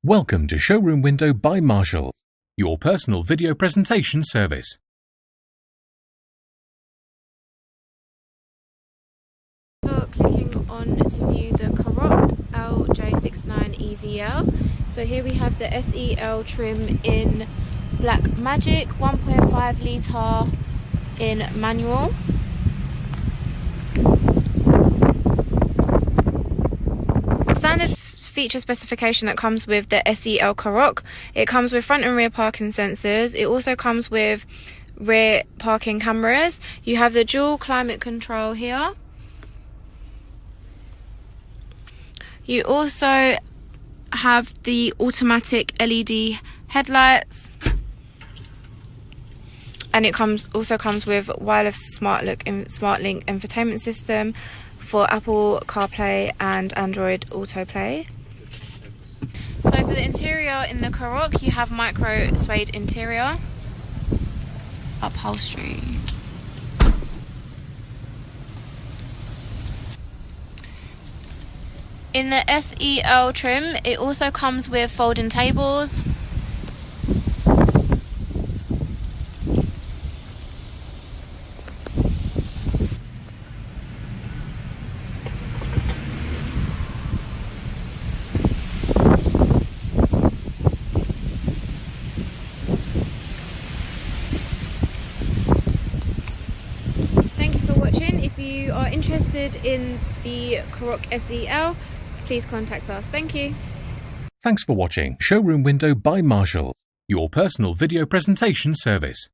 Welcome to Showroom Window by Marshall, your personal video presentation service. For clicking on to view the Karoq LJ69EVL. So here we have the SEL trim in Black Magic, 1.5 litre in manual. Standard feature specification that comes with the SEL Karoq. It comes with front and rear parking sensors. It also comes with rear parking cameras. You have the dual climate control here. You also have the automatic LED headlights, and it also comes with wireless SmartLink infotainment system for Apple CarPlay and Android Autoplay. So for the interior in the Karoq, you have micro suede interior upholstery. In the SEL trim, it also comes with folding tables. Thank you for watching. If you are interested in the Karoq SEL, please contact us. Thank you. Thanks for watching Showroom Window by Marshall, your personal video presentation service.